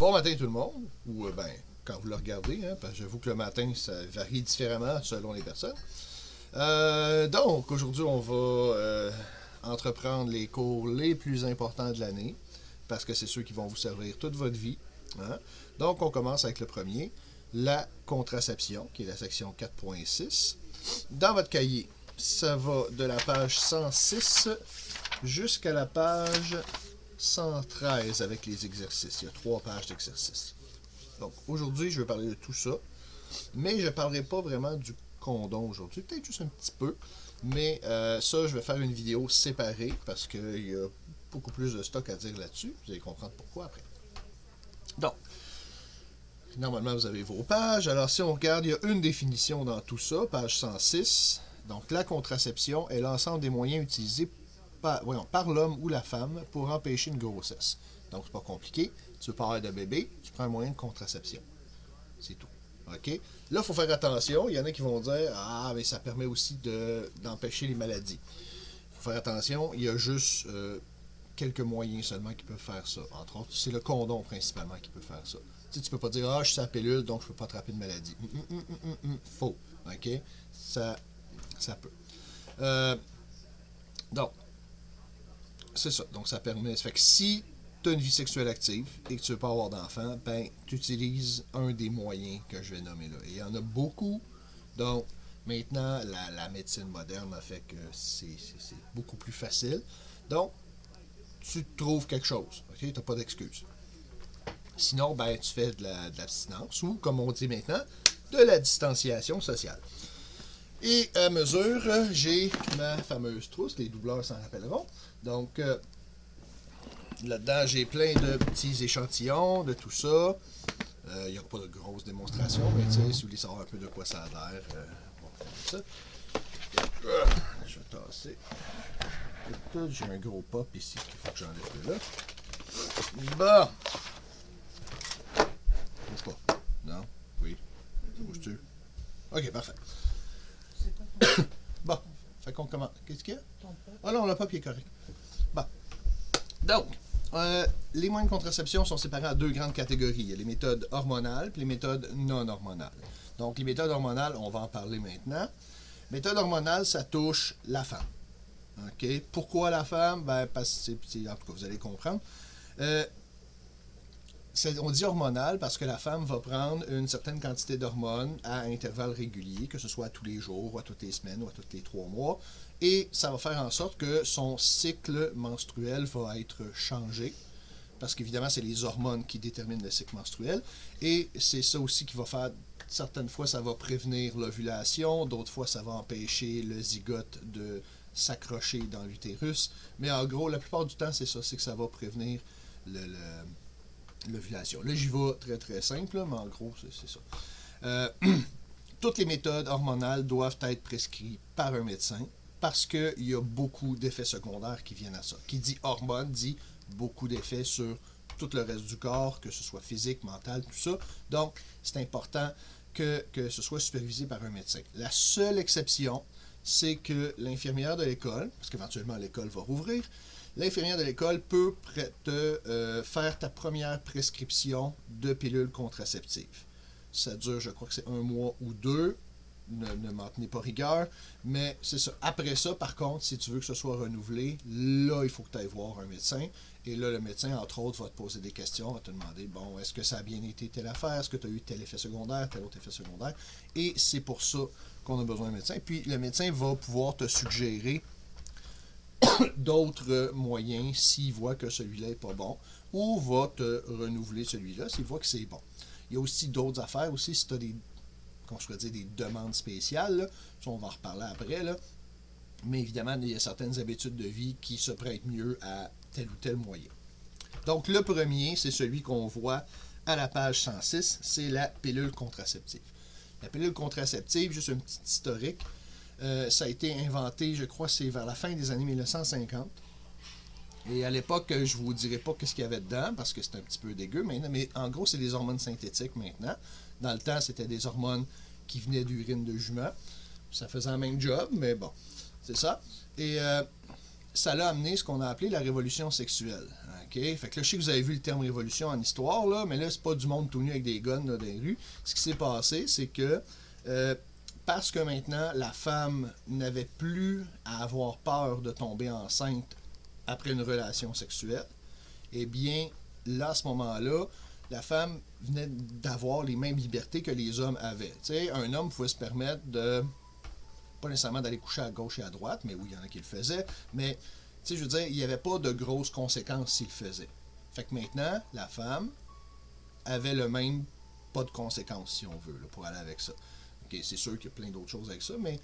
Bon matin tout le monde, ou quand vous le regardez, hein, parce que j'avoue que le matin, ça varie différemment selon les personnes. Donc, aujourd'hui, on va entreprendre les cours les plus importants de l'année, parce que c'est ceux qui vont vous servir toute votre vie. Hein. Donc, on commence avec le premier, la contraception, qui est la section 4.6. Dans votre cahier, ça va de la page 106 jusqu'à la page 113 avec les exercices. Il y a 3 pages d'exercices. Donc, aujourd'hui, je vais parler de tout ça, mais je ne parlerai pas vraiment du condom aujourd'hui, peut-être juste un petit peu, mais ça, je vais faire une vidéo séparée parce qu'il y a beaucoup plus de stock à dire là-dessus. Vous allez comprendre pourquoi après. Donc, normalement, vous avez vos pages. Alors, si on regarde, il y a une définition dans tout ça, page 106. Donc, la contraception est l'ensemble des moyens utilisés par l'homme ou la femme pour empêcher une grossesse. Donc, c'est pas compliqué. Tu veux pas avoir de bébé, tu prends un moyen de contraception. C'est tout. OK? Là, il faut faire attention. Il y en a qui vont dire « Ah, mais ça permet aussi d'empêcher les maladies. » Il faut faire attention. Il y a juste quelques moyens seulement qui peuvent faire ça. Entre autres, c'est le condom principalement qui peut faire ça. Tu ne peux pas dire « Ah, je suis sur la pilule, donc je ne peux pas attraper de maladie. » Faux. OK? Ça peut. Donc, c'est ça. Donc, ça permet. Ça fait que si tu as une vie sexuelle active et que tu ne veux pas avoir d'enfant, ben, tu utilises un des moyens que je vais nommer là. Et il y en a beaucoup. Donc, maintenant, la médecine moderne a fait que c'est beaucoup plus facile. Donc, tu trouves quelque chose. OK? Tu n'as pas d'excuse. Sinon, ben, tu fais de l'abstinence ou, comme on dit maintenant, de la distanciation sociale. Et à mesure, j'ai ma fameuse trousse, les doubleurs s'en rappelleront. Donc, là-dedans, j'ai plein de petits échantillons de tout ça. Il n'y aura pas de grosses démonstrations, mais tu sais, si vous voulez savoir un peu de quoi ça a l'air, on va faire ça. Je vais tasser. J'ai un gros pop ici qu'il faut que j'enlève de là. Bon. Bouge pas. Non? Oui. Bouge-tu? Ok, parfait. Bon, fait qu'on commence. Qu'est-ce qu'il y a? Ah non, le papier est correct. Bon. Donc, les moyens de contraception sont séparés en 2 grandes catégories. Il y a les méthodes hormonales et les méthodes non hormonales. Donc, les méthodes hormonales, on va en parler maintenant. Méthode hormonale, ça touche la femme. OK? Pourquoi la femme? Ben, parce que en tout cas, vous allez comprendre. On dit hormonal parce que la femme va prendre une certaine quantité d'hormones à intervalles réguliers, que ce soit à tous les jours, ou à toutes les semaines, ou à tous les 3 mois. Et ça va faire en sorte que son cycle menstruel va être changé. Parce qu'évidemment, c'est les hormones qui déterminent le cycle menstruel. Et c'est ça aussi qui va faire, certaines fois, ça va prévenir l'ovulation, d'autres fois, ça va empêcher le zygote de s'accrocher dans l'utérus. Mais en gros, la plupart du temps, c'est ça, c'est que ça va prévenir l'ovulation. Là, j'y vais très très simple, là, mais en gros, c'est ça. Toutes les méthodes hormonales doivent être prescrites par un médecin parce qu'il y a beaucoup d'effets secondaires qui viennent à ça. Qui dit hormone dit beaucoup d'effets sur tout le reste du corps, que ce soit physique, mental, tout ça. Donc, c'est important que ce soit supervisé par un médecin. La seule exception, c'est que l'infirmière de l'école, parce qu'éventuellement l'école va rouvrir, l'infirmière de l'école peut te faire ta première prescription de pilules contraceptives. Ça dure, je crois que c'est 1 mois ou 2. Ne m'en tenez pas rigueur. Mais c'est ça. Après ça, par contre, si tu veux que ce soit renouvelé, là, il faut que tu ailles voir un médecin. Et là, le médecin, entre autres, va te poser des questions, va te demander, bon, est-ce que ça a bien été telle affaire? Est-ce que tu as eu tel effet secondaire, tel autre effet secondaire? Et c'est pour ça qu'on a besoin d'un médecin. Puis le médecin va pouvoir te suggérer d'autres moyens s'il voit que celui-là n'est pas bon, ou va te renouveler celui-là s'il voit que c'est bon. Il y a aussi d'autres affaires aussi, si tu as des demandes spéciales, là, ça, on va en reparler après, là. Mais évidemment, il y a certaines habitudes de vie qui se prêtent mieux à tel ou tel moyen. Donc le premier, c'est celui qu'on voit à la page 106, c'est la pilule contraceptive. La pilule contraceptive, juste un petit historique, ça a été inventé, je crois, c'est vers la fin des années 1950. Et à l'époque, je ne vous dirai pas ce qu'il y avait dedans, parce que c'est un petit peu dégueu maintenant, mais en gros, c'est des hormones synthétiques maintenant. Dans le temps, c'était des hormones qui venaient d'urine de jument. Ça faisait le même job, mais bon, c'est ça. Et ça l'a amené ce qu'on a appelé la révolution sexuelle. Okay? Fait que là, je sais que vous avez vu le terme révolution en histoire, là, mais là, c'est pas du monde tout nu avec des guns là, dans les rues. Ce qui s'est passé, c'est que parce que maintenant, la femme n'avait plus à avoir peur de tomber enceinte après une relation sexuelle, eh bien, là, à ce moment-là, la femme venait d'avoir les mêmes libertés que les hommes avaient. T'sais, un homme pouvait se permettre de, pas nécessairement d'aller coucher à gauche et à droite, mais oui, il y en a qui le faisaient, mais je veux dire, il n'y avait pas de grosses conséquences s'il le faisait. Fait que maintenant, la femme avait le même pas de conséquences, si on veut, là, pour aller avec ça. Okay, c'est sûr qu'il y a plein d'autres choses avec ça, mais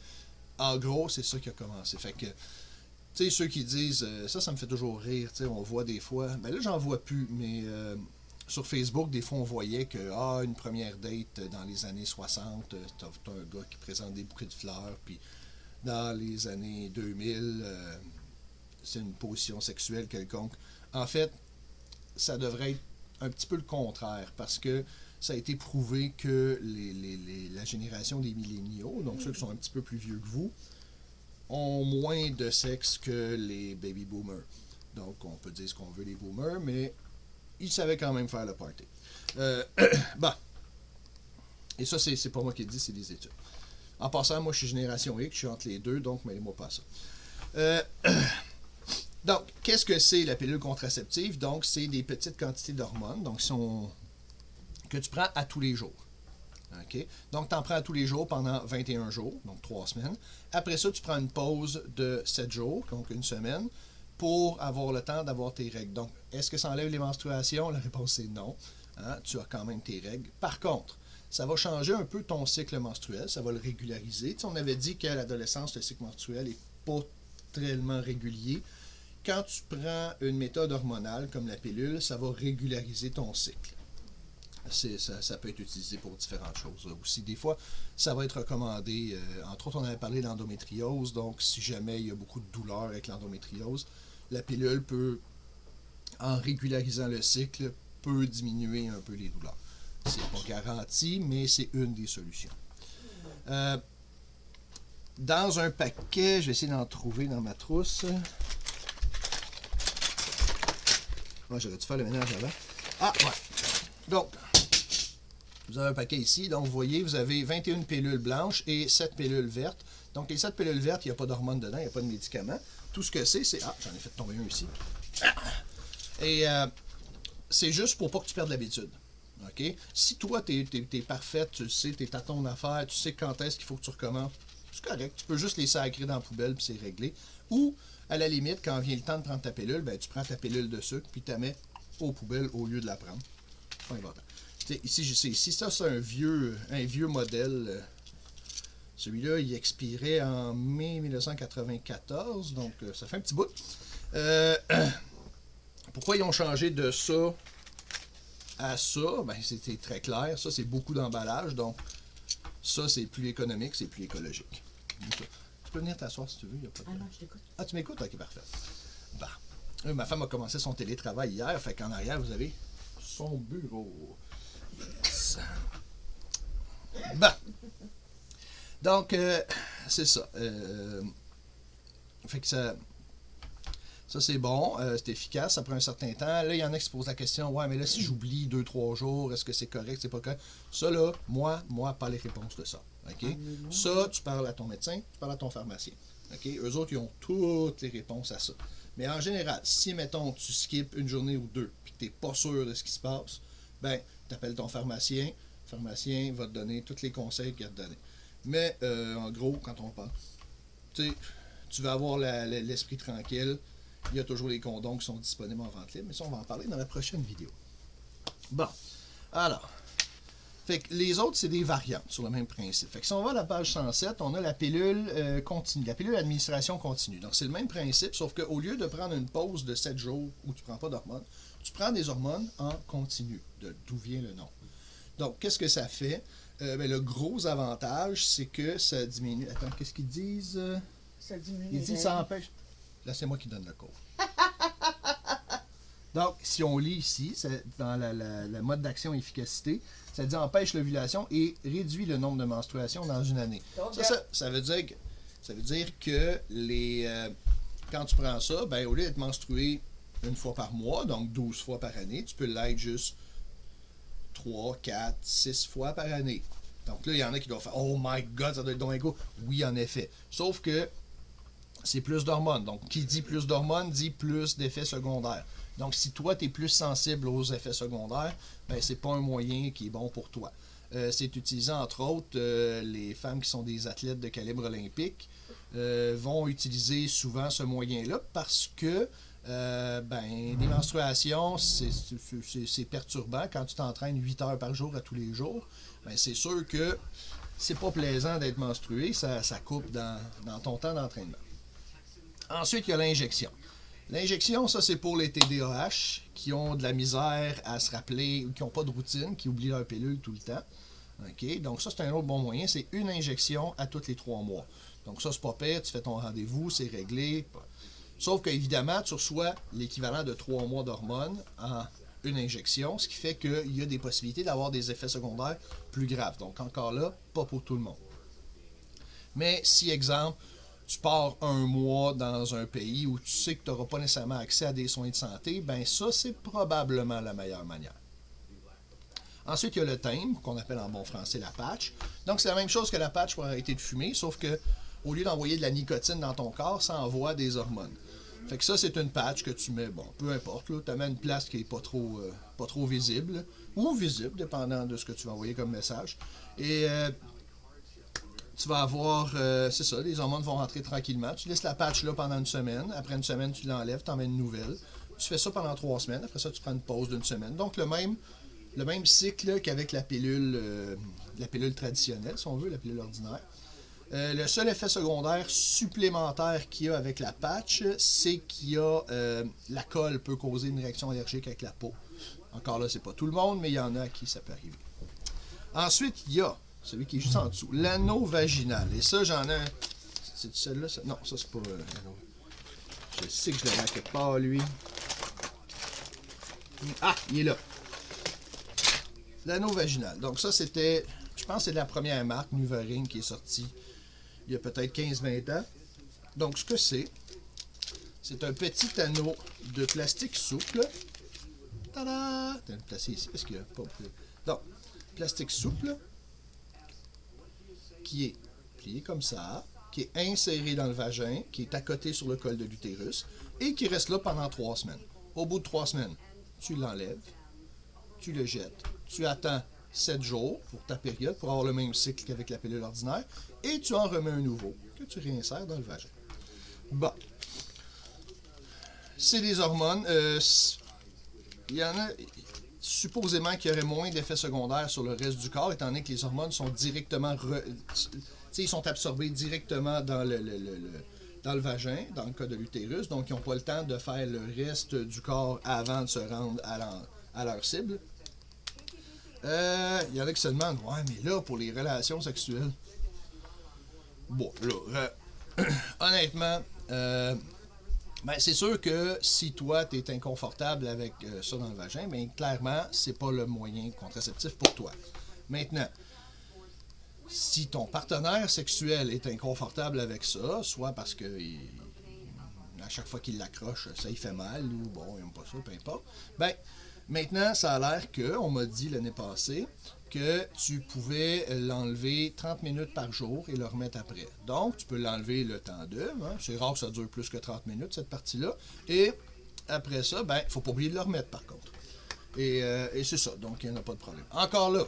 en gros, c'est ça qui a commencé. Fait que, tu sais, ceux qui disent, ça me fait toujours rire, tu sais, on voit des fois, ben là, j'en vois plus, mais sur Facebook, des fois, on voyait que, une première date dans les années 60, t'as un gars qui présente des bouquets de fleurs, puis dans les années 2000, c'est une position sexuelle quelconque. En fait, ça devrait être un petit peu le contraire, parce que ça a été prouvé que la génération des milléniaux, donc ceux qui sont un petit peu plus vieux que vous, ont moins de sexe que les baby boomers. Donc, on peut dire ce qu'on veut les boomers, mais ils savaient quand même faire le party. Bon. Et ça, c'est pas moi qui le dis, c'est des études. En passant, moi, je suis génération X, je suis entre les deux, donc mêlez-moi pas ça. Donc, qu'est-ce que c'est la pilule contraceptive? Donc, c'est des petites quantités d'hormones, donc que tu prends à tous les jours. Okay? Donc, tu en prends à tous les jours pendant 21 jours, donc 3 semaines. Après ça, tu prends une pause de 7 jours, donc une semaine, pour avoir le temps d'avoir tes règles. Donc, est-ce que ça enlève les menstruations? La réponse est non. Tu as quand même tes règles. Par contre, ça va changer un peu ton cycle menstruel, ça va le régulariser. Tu sais, on avait dit qu'à l'adolescence, le cycle menstruel n'est pas tellement régulier. Quand tu prends une méthode hormonale comme la pilule, ça va régulariser ton cycle. Ça peut être utilisé pour différentes choses aussi. Des fois, ça va être recommandé. Entre autres, on avait parlé d'endométriose. Donc, si jamais il y a beaucoup de douleur avec l'endométriose, la pilule peut, en régularisant le cycle, peut diminuer un peu les douleurs. C'est pas garanti, mais c'est une des solutions. Dans un paquet, je vais essayer d'en trouver dans ma trousse. Moi, j'aurais dû faire le ménage avant. Ah, ouais. Donc, vous avez un paquet ici. Donc, vous voyez, vous avez 21 pilules blanches et 7 pilules vertes. Donc, les 7 pilules vertes, il n'y a pas d'hormones dedans, il n'y a pas de médicaments. Tout ce que c'est... Ah, j'en ai fait tomber un ici. Et c'est juste pour pas que tu perdes l'habitude. OK? Si toi, t'es parfaite, tu le sais, t'es à ton affaire, tu sais quand est-ce qu'il faut que tu recommences, c'est correct. Tu peux juste les sacrer dans la poubelle puis c'est réglé. Ou, à la limite, quand vient le temps de prendre ta pilule, ben, tu prends ta pilule de sucre puis tu la mets aux poubelles au lieu de la prendre. C'est pas important. Ici, ça, c'est un vieux modèle. Celui-là, il expirait en mai 1994, donc ça fait un petit bout. Pourquoi ils ont changé de ça à ça? Ben, c'était très clair. Ça, c'est beaucoup d'emballage, donc ça, c'est plus économique, c'est plus écologique. Tu peux venir t'asseoir si tu veux. Y a pas de... non, je t'écoute. Ah, tu m'écoutes? Ok, parfait. Bah. Ma femme a commencé son télétravail hier, fait qu'en arrière, vous avez son bureau. Yes. Bah. Donc, c'est ça. Fait que ça c'est bon, c'est efficace, ça prend un certain temps. Là, il y en a qui se posent la question, ouais, mais là, si j'oublie 2-3 jours, est-ce que c'est correct, c'est pas correct? Ça, là, moi, pas les réponses de ça. OK? Ça, tu parles à ton médecin, tu parles à ton pharmacien. OK? Eux autres, ils ont toutes les réponses à ça. Mais en général, si, mettons, tu skippes une journée ou deux, puis que tu n'es pas sûr de ce qui se passe, ben, tu appelles ton pharmacien, le pharmacien va te donner tous les conseils qu'il a te donner. Mais, en gros, quand on parle, tu vas avoir l'esprit tranquille. Il y a toujours les condoms qui sont disponibles en vente libre, mais ça, on va en parler dans la prochaine vidéo. Bon, alors, fait que les autres, c'est des variantes sur le même principe. Fait que si on va à la page 107, on a la pilule continue, la pilule administration continue. Donc, c'est le même principe, sauf qu'au lieu de prendre une pause de 7 jours où tu ne prends pas d'hormones, tu prends des hormones en continu, d'où vient le nom. Donc, qu'est-ce que ça fait? Le gros avantage, c'est que ça diminue... Attends, qu'est-ce qu'ils disent? Ça diminue. Ils disent ça empêche... Là, c'est moi qui donne le cours. Donc, si on lit ici, dans la mode d'action efficacité, ça dit empêche l'ovulation et réduit le nombre de menstruations dans une année. Ça veut dire que quand tu prends ça, ben, au lieu d'être menstrué une fois par mois, donc 12 fois par année, tu peux l'être juste 3, 4, 6 fois par année. Donc là, il y en a qui doivent faire « Oh my God, ça doit être donc égaux. » Oui, en effet. Sauf que c'est plus d'hormones. Donc, qui dit plus d'hormones, dit plus d'effets secondaires. Donc, si toi, tu es plus sensible aux effets secondaires, ben, c'est pas un moyen qui est bon pour toi. C'est utilisé, entre autres, les femmes qui sont des athlètes de calibre olympique vont utiliser souvent ce moyen-là parce que des menstruations, c'est perturbant. Quand tu t'entraînes 8 heures par jour à tous les jours, ben, c'est sûr que c'est pas plaisant d'être menstrué, ça coupe dans ton temps d'entraînement. Ensuite, il y a l'injection. L'injection, ça, c'est pour les TDAH qui ont de la misère à se rappeler ou qui n'ont pas de routine, qui oublient leur pilule tout le temps. Okay? Donc, ça, c'est un autre bon moyen. C'est une injection à tous les 3 mois. Donc, ça, c'est pas pire. Tu fais ton rendez-vous, c'est réglé. Sauf qu'évidemment, tu reçois l'équivalent de 3 mois d'hormones en une injection, ce qui fait qu'il y a des possibilités d'avoir des effets secondaires plus graves. Donc, encore là, pas pour tout le monde. Mais si, exemple, tu pars un mois dans un pays où tu sais que tu n'auras pas nécessairement accès à des soins de santé, ben ça, c'est probablement la meilleure manière. Ensuite, il y a le thym, qu'on appelle en bon français la patch. Donc, c'est la même chose que la patch pour arrêter de fumer, sauf que au lieu d'envoyer de la nicotine dans ton corps, ça envoie des hormones. Fait que ça, c'est une patch que tu mets, bon, peu importe, tu mets une place qui n'est pas trop visible, ou visible, dépendant de ce que tu vas envoyer comme message. Et tu vas avoir, c'est ça, les hormones vont rentrer tranquillement. Tu laisses la patch là pendant une semaine. Après une semaine, tu l'enlèves, tu en mets une nouvelle. Tu fais ça pendant 3 semaines. Après ça, tu prends une pause d'une semaine. Donc, le même cycle qu'avec la pilule traditionnelle, si on veut, la pilule ordinaire. Le seul effet secondaire supplémentaire qu'il y a avec la patch, c'est qu'il y a la colle peut causer une réaction allergique avec la peau. Encore là, c'est pas tout le monde, mais il y en a à qui ça peut arriver. Ensuite, il y a celui qui est juste en dessous, l'anneau vaginal. Et ça, j'en ai un. C'est celle-là? Ça? Non, ça, c'est pas l'anneau. Je sais que je l'avais à quelque part, lui. Ah, il est là. L'anneau vaginal. Donc, ça, c'était. Je pense que c'est de la première marque, NuvaRing, qui est sortie il y a peut-être 15-20 ans. Donc, ce que c'est un petit anneau de plastique souple. Tada! T'as le placé ici parce qu'il n'y a pas. Donc, plastique souple qui est plié comme ça, qui est inséré dans le vagin, qui est à côté sur le col de l'utérus et qui reste là pendant 3 semaines. Au bout de 3 semaines, tu l'enlèves, tu le jettes, tu attends 7 jours pour ta période, pour avoir le même cycle qu'avec la pilule ordinaire, et tu en remets un nouveau que tu réinsères dans le vagin. Bon. C'est des hormones. Il y en a supposément qu'il y aurait moins d'effets secondaires sur le reste du corps, étant donné que les hormones sont directement ils sont absorbés directement dans le vagin, dans le cas de l'utérus, donc ils n'ont pas le temps de faire le reste du corps avant de se rendre à leur cible. Il y en a qui se demandent, ouais, mais là, pour les relations sexuelles, bon, là, honnêtement, c'est sûr que si toi, tu es inconfortable avec ça dans le vagin, bien clairement, c'est pas le moyen contraceptif pour toi. Maintenant, si ton partenaire sexuel est inconfortable avec ça, soit parce que à chaque fois qu'il l'accroche, ça y fait mal, ou bon, il n'aime pas ça, peu importe, ben, maintenant, ça a l'air on m'a dit l'année passée, que tu pouvais l'enlever 30 minutes par jour et le remettre après. Donc, tu peux l'enlever le temps d'eux. Hein? C'est rare que ça dure plus que 30 minutes, cette partie-là. Et après ça, il ne faut pas oublier de le remettre, par contre. Et c'est ça. Donc, il n'y en a pas de problème. Encore là,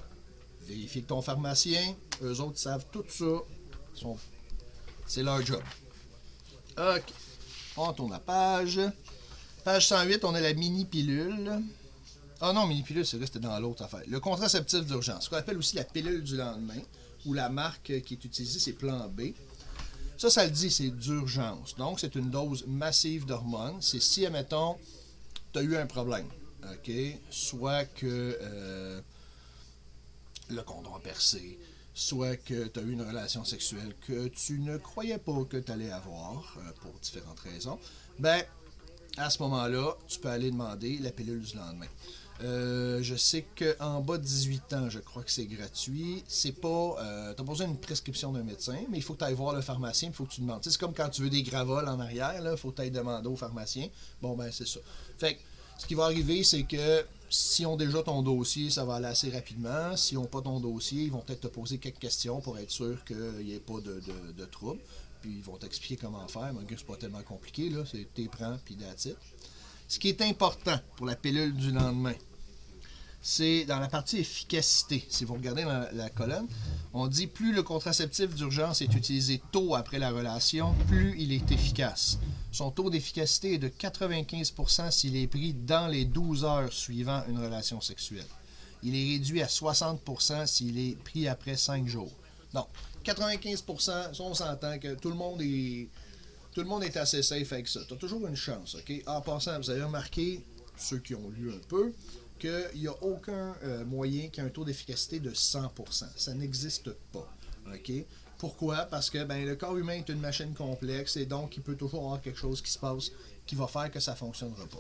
vérifie que ton pharmacien, eux autres savent tout ça. C'est leur job. OK. On tourne la page. Page 108, on a la mini-pilule. Ah non, mini-pilule, c'est vrai, c'était dans l'autre affaire. Le contraceptif d'urgence, ce qu'on appelle aussi la pilule du lendemain, ou la marque qui est utilisée, c'est Plan B. Ça le dit, c'est d'urgence. Donc, c'est une dose massive d'hormones. C'est si, admettons, tu as eu un problème, OK? Soit que le condom a percé, soit que tu as eu une relation sexuelle que tu ne croyais pas que tu allais avoir, pour différentes raisons, ben, à ce moment-là, tu peux aller demander la pilule du lendemain. Je sais qu'en bas de 18 ans, je crois que c'est gratuit. C'est pas. T'as pas besoin d'une prescription d'un médecin, mais il faut que tu ailles voir le pharmacien, il faut que tu demandes. C'est comme quand tu veux des gravoles en arrière, il faut que tu ailles demander au pharmacien. Bon, ben, c'est ça. Fait que, ce qui va arriver, c'est que si on déjà ton dossier, ça va aller assez rapidement. Si on n'a pas ton dossier, ils vont peut-être te poser quelques questions pour être sûr qu'il n'y ait pas de trouble. Puis ils vont t'expliquer comment faire, malgré que c'est pas tellement compliqué, là. C'est t'es prends, puis that's it. Ce qui est important pour la pilule du lendemain, c'est dans la partie efficacité. Si vous regardez dans la colonne, on dit plus le contraceptif d'urgence est utilisé tôt après la relation, plus il est efficace. Son taux d'efficacité est de 95% s'il est pris dans les 12 heures suivant une relation sexuelle. Il est réduit à 60% s'il est pris après 5 jours. Donc, 95%, on s'entend que tout le monde est assez safe avec ça. Tu as toujours une chance, OK? En passant, vous avez remarqué, ceux qui ont lu un peu, qu'il n'y a aucun moyen qui a un taux d'efficacité de 100%. Ça n'existe pas. OK? Pourquoi? Parce que le corps humain est une machine complexe et donc il peut toujours avoir quelque chose qui se passe qui va faire que ça ne fonctionnera pas.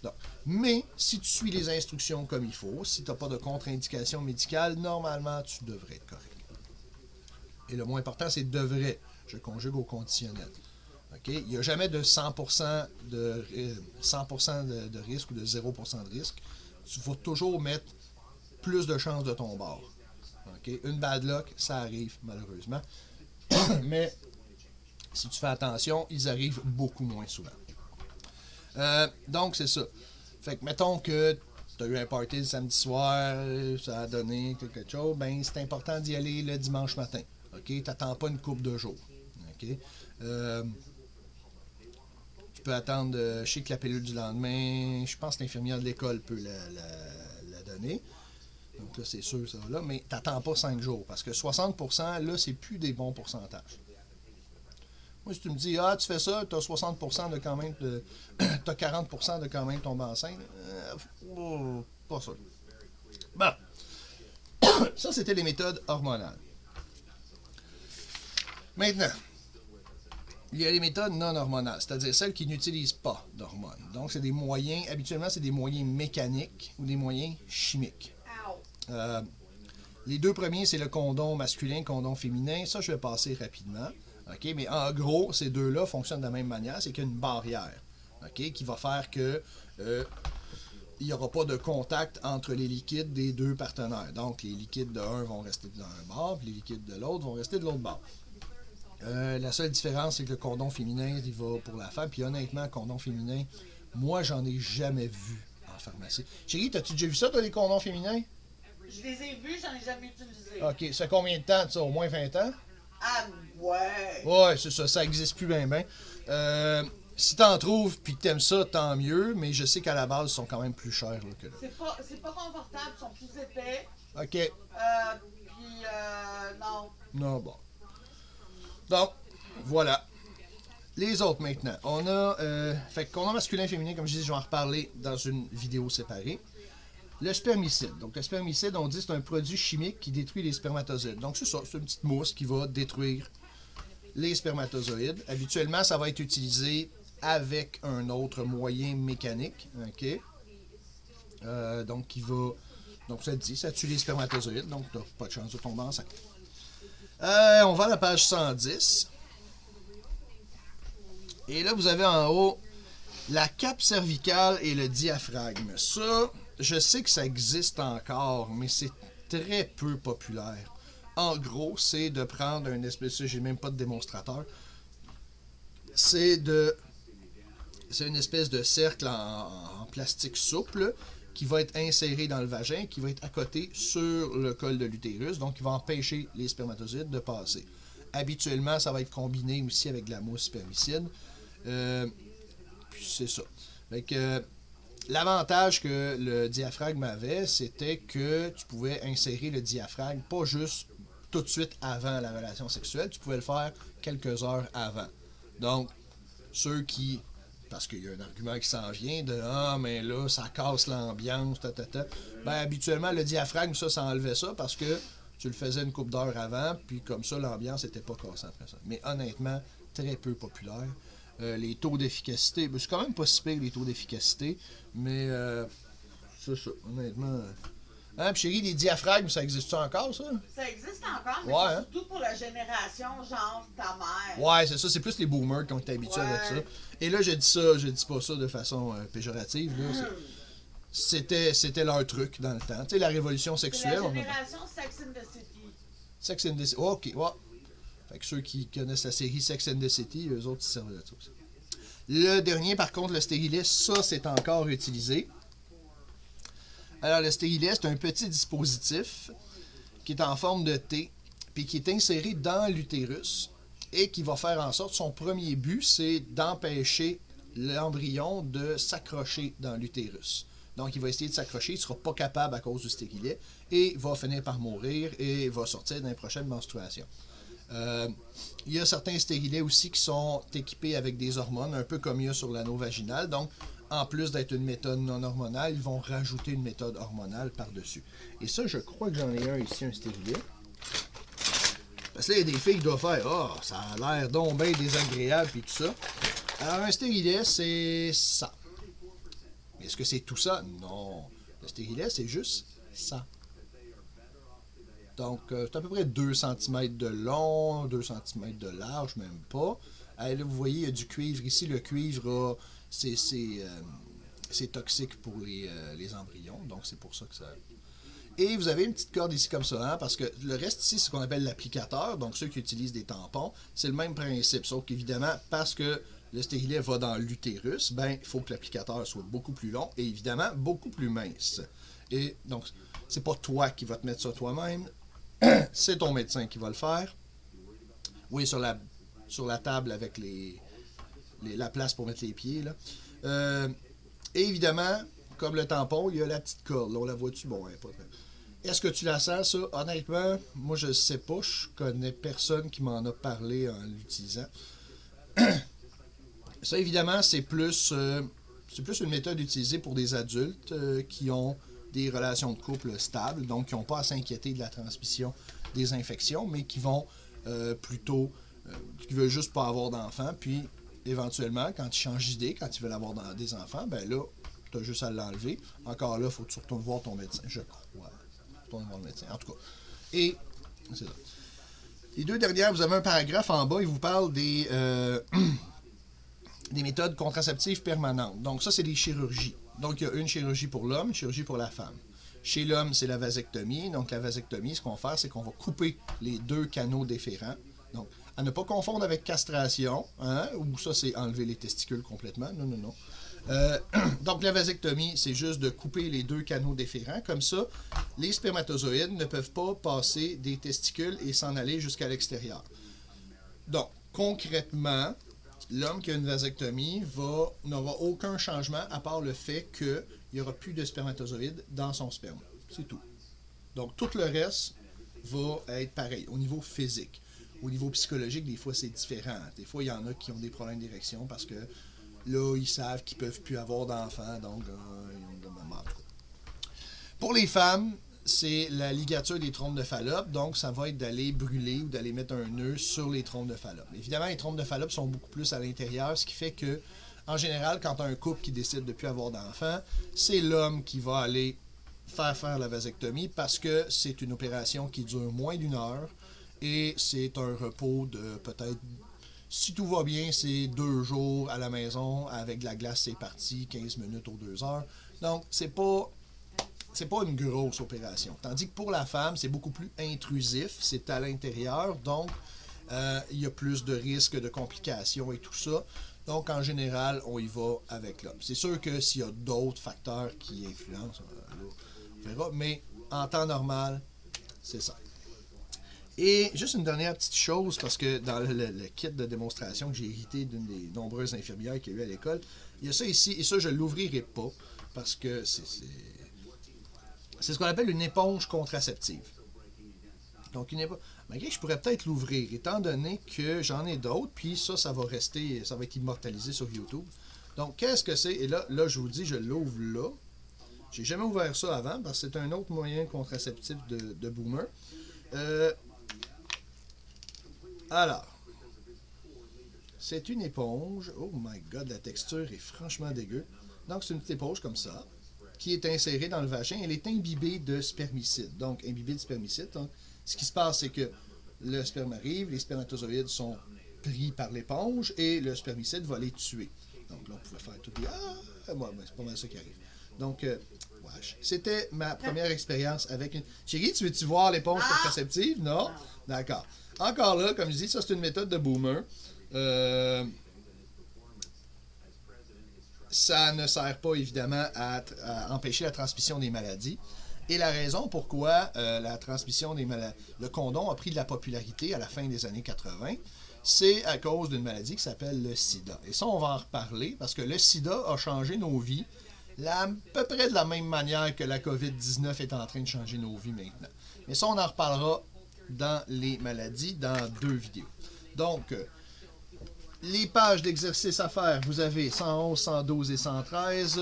Donc, mais si tu suis les instructions comme il faut, si tu n'as pas de contre-indication médicale, normalement tu devrais être correct. Et le moins important, c'est devrait. Je conjugue au conditionnel. Okay? Il n'y a jamais de 100% de risque ou de 0% de risque. Tu vas toujours mettre plus de chances de ton bord. Okay? Une bad luck, ça arrive malheureusement. Mais si tu fais attention, ils arrivent beaucoup moins souvent. Donc c'est ça. Fait que mettons que tu as eu un party le samedi soir, ça a donné quelque chose, c'est important d'y aller le dimanche matin. Tu n'attends pas une couple de jours. Okay? Tu peux attendre, je sais que la pilule du lendemain, je pense que l'infirmière de l'école peut la donner. Donc là, c'est sûr, ça va là, mais tu n'attends pas 5 jours, parce que 60%, là, c'est plus des bons pourcentages. Moi, si tu me dis, tu fais ça, tu as 60% de quand même, tu as 40% de quand même tomber enceinte, pas sûr. Bon, ça, c'était les méthodes hormonales. Maintenant, il y a les méthodes non hormonales, c'est-à-dire celles qui n'utilisent pas d'hormones. Donc, c'est des moyens, habituellement, c'est des moyens mécaniques ou des moyens chimiques. Les deux premiers, c'est le condom masculin, condom féminin. Ça, je vais passer rapidement. Okay? Mais en gros, ces deux-là fonctionnent de la même manière. C'est qu'il y a une barrière, okay? Qui va faire que il n'y aura pas de contact entre les liquides des deux partenaires. Donc, les liquides de un vont rester d'un bord, puis les liquides de l'autre vont rester de l'autre bord. La seule différence, c'est que le condom féminin, il va pour la femme. Puis honnêtement, le condom féminin, moi, j'en ai jamais vu en pharmacie. Chérie, t'as-tu déjà vu ça, toi, les condoms féminins? Je les ai vus, j'en ai jamais utilisé. OK, ça fait combien de temps, ça? Au moins 20 ans? Ah, ouais. Ouais, c'est ça, ça existe plus bien, si t'en trouves puis que t'aimes ça, tant mieux, mais je sais qu'à la base, ils sont quand même plus chers là, que là. C'est pas confortable, ils sont plus épais. OK. Puis, non. Non, bon. Donc, voilà. Les autres maintenant. On a. Fait que condom masculin et féminin, comme je dis, je vais en reparler dans une vidéo séparée. Le spermicide. Donc, le spermicide, on dit c'est un produit chimique qui détruit les spermatozoïdes. Donc, c'est ça, c'est une petite mousse qui va détruire les spermatozoïdes. Habituellement, ça va être utilisé avec un autre moyen mécanique. OK? Donc, qui va. Donc, ça dit, ça tue les spermatozoïdes. Donc, tu n'as pas de chance de tomber enceinte. On va à la page 110. Et là, vous avez en haut la cape cervicale et le diaphragme. Ça, je sais que ça existe encore, mais c'est très peu populaire. En gros, c'est de prendre un espèce, j'ai même pas de démonstrateur, c'est une espèce de cercle en plastique souple qui va être inséré dans le vagin, qui va être à côté sur le col de l'utérus, donc qui va empêcher les spermatozoïdes de passer. Habituellement, ça va être combiné aussi avec de la mousse spermicide. Puis c'est ça. Fait que, l'avantage que le diaphragme avait, c'était que tu pouvais insérer le diaphragme pas juste tout de suite avant la relation sexuelle, tu pouvais le faire quelques heures avant. Donc, ceux qui, parce qu'il y a un argument qui s'en vient de mais là, ça casse l'ambiance, habituellement, le diaphragme, ça enlevait ça parce que tu le faisais une couple d'heures avant, puis comme ça, l'ambiance n'était pas cassée après ça. Mais honnêtement, très peu populaire. Les taux d'efficacité, c'est quand même pas si pire les taux d'efficacité, mais c'est ça, honnêtement. Hein, puis chérie, les diaphragmes, ça existe encore, ça? Ça existe encore, mais Ouais, c'est hein? surtout pour la génération, genre ta mère. Ouais, c'est ça, c'est plus les boomers qui ont été habitués avec ça. Et là, je dis pas ça de façon péjorative, là. C'était leur truc dans le temps. Tu sais, la révolution C'est sexuelle. la génération Sex and the City. Sex and the City. Oh, ok, ouais. Fait que ceux qui connaissent la série Sex and the City, eux autres, ils servent de ça aussi. Le dernier, par contre, le stérilet, ça, c'est encore utilisé. Alors, le stérilet, c'est un petit dispositif qui est en forme de T, puis qui est inséré dans l'utérus et qui va faire en sorte, son premier but, c'est d'empêcher l'embryon de s'accrocher dans l'utérus. Donc, il va essayer de s'accrocher, il ne sera pas capable à cause du stérilet et va finir par mourir et va sortir dans les prochaines menstruations. Il y a certains stérilets aussi qui sont équipés avec des hormones, un peu comme il y a sur l'anneau vaginal. Donc, en plus d'être une méthode non hormonale, ils vont rajouter une méthode hormonale par-dessus. Et ça, je crois que j'en ai un ici, un stérilet. Parce que là, il y a des filles qui doivent faire « Ah, oh, ça a l'air donc bien désagréable » et tout ça. Alors, un stérilet, c'est ça. Est-ce que c'est tout ça? Non. Le stérilet, c'est juste ça. Donc, c'est à peu près 2 cm de long, 2 cm de large, même pas. Là, vous voyez, il y a du cuivre ici. Le cuivre, c'est toxique pour les embryons. Donc, c'est pour ça que ça... Et vous avez une petite corde ici comme ça, hein, parce que le reste ici, c'est ce qu'on appelle l'applicateur. Donc, ceux qui utilisent des tampons, c'est le même principe. Sauf qu'évidemment, parce que le stérilet va dans l'utérus, ben, il faut que l'applicateur soit beaucoup plus long et évidemment beaucoup plus mince. Et donc, c'est pas toi qui vas te mettre ça toi-même. C'est ton médecin qui va le faire. Oui, sur la table avec la place pour mettre les pieds. Là. Et évidemment, comme le tampon, il y a la petite corde. Là, on la voit-tu? Bon, ouais, pas très. Est-ce que tu la sens, ça? Honnêtement, moi, je ne sais pas. Je connais personne qui m'en a parlé en l'utilisant. Ça, évidemment, c'est plus une méthode utilisée pour des adultes qui ont des relations de couple stables, donc qui n'ont pas à s'inquiéter de la transmission des infections, mais qui vont plutôt, qui veulent juste pas avoir d'enfants, puis éventuellement, quand ils changent d'idée, quand ils veulent avoir des enfants, ben là, tu as juste à l'enlever. Encore là, il faut que tu retournes voir ton médecin, je crois. Retourne voir le médecin, en tout cas. Et, c'est ça. Les deux dernières, vous avez un paragraphe en bas, il vous parle des méthodes contraceptives permanentes. Donc ça, c'est des chirurgies. Donc, il y a une chirurgie pour l'homme, une chirurgie pour la femme. Chez l'homme, c'est la vasectomie. Donc, la vasectomie, ce qu'on va faire, c'est qu'on va couper les 2 canaux déférents. Donc, à ne pas confondre avec castration, hein, ou ça, c'est enlever les testicules complètement. Non, non, non. Donc, la vasectomie, c'est juste de couper les 2 canaux déférents. Comme ça, les spermatozoïdes ne peuvent pas passer des testicules et s'en aller jusqu'à l'extérieur. Donc, concrètement, l'homme qui a une vasectomie n'aura aucun changement à part le fait qu'il n'y aura plus de spermatozoïdes dans son sperme. C'est tout. Donc, tout le reste va être pareil au niveau physique. Au niveau psychologique, des fois, c'est différent. Des fois, il y en a qui ont des problèmes d'érection parce que là, ils savent qu'ils ne peuvent plus avoir d'enfants, donc ils ont de maman. Pour les femmes, c'est la ligature des trompes de Fallope, donc ça va être d'aller brûler ou d'aller mettre un nœud sur les trompes de Fallope. Évidemment, les trompes de Fallope sont beaucoup plus à l'intérieur, ce qui fait que, en général, quand tu as un couple qui décide de ne plus avoir d'enfants, c'est l'homme qui va aller faire la vasectomie parce que c'est une opération qui dure moins d'1 heure et c'est un repos de peut-être, si tout va bien, c'est 2 jours à la maison, avec de la glace, c'est parti, 15 minutes aux 2 heures. Donc, c'est pas une grosse opération. Tandis que pour la femme, c'est beaucoup plus intrusif, c'est à l'intérieur, donc il y a plus de risques de complications et tout ça. Donc, en général, on y va avec l'homme. C'est sûr que s'il y a d'autres facteurs qui influencent, on verra, mais en temps normal, c'est ça. Et juste une dernière petite chose, parce que dans le kit de démonstration que j'ai hérité d'une des nombreuses infirmières qu'il y a eu à l'école, il y a ça ici, et ça, je ne l'ouvrirai pas, parce que c'est ce qu'on appelle une éponge contraceptive. Donc, une éponge. Malgré que je pourrais peut-être l'ouvrir, étant donné que j'en ai d'autres, puis ça va rester, ça va être immortalisé sur YouTube. Donc, qu'est-ce que c'est? Et là, je vous dis, je l'ouvre là. J'ai jamais ouvert ça avant, parce que c'est un autre moyen contraceptif de boomer. Alors, c'est une éponge. Oh my god, la texture est franchement dégueu. Donc, c'est une petite éponge comme ça. qui est insérée dans le vagin, elle est imbibée de spermicide. Donc, imbibée de spermicide, hein. Ce qui se passe, c'est que le sperme arrive, les spermatozoïdes sont pris par l'éponge et le spermicide va les tuer. Donc là, on pouvait faire tout des « Ah! » Moi, c'est pas mal ça qui arrive. Donc, c'était ma première expérience avec une... Chérie, tu veux-tu voir l'éponge contraceptive? Non? D'accord. Encore là, comme je dis, ça c'est une méthode de boomer. Ça ne sert pas évidemment à empêcher la transmission des maladies. Et la raison pourquoi la transmission des maladies, le condom a pris de la popularité à la fin des années 80, c'est à cause d'une maladie qui s'appelle le sida. Et ça, on va en reparler parce que le sida a changé nos vies à peu près de la même manière que la COVID-19 est en train de changer nos vies maintenant. Mais ça, on en reparlera dans les maladies dans 2 vidéos. Donc, les pages d'exercices à faire, vous avez 111, 112 et 113.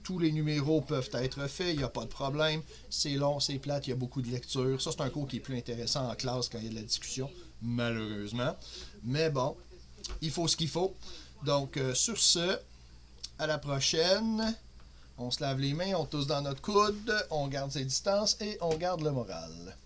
Tous les numéros peuvent être faits, il n'y a pas de problème. C'est long, c'est plate, il y a beaucoup de lectures. Ça, c'est un cours qui est plus intéressant en classe quand il y a de la discussion, malheureusement. Mais bon, il faut ce qu'il faut. Donc, sur ce, à la prochaine. On se lave les mains, on tousse dans notre coude, on garde ses distances et on garde le moral.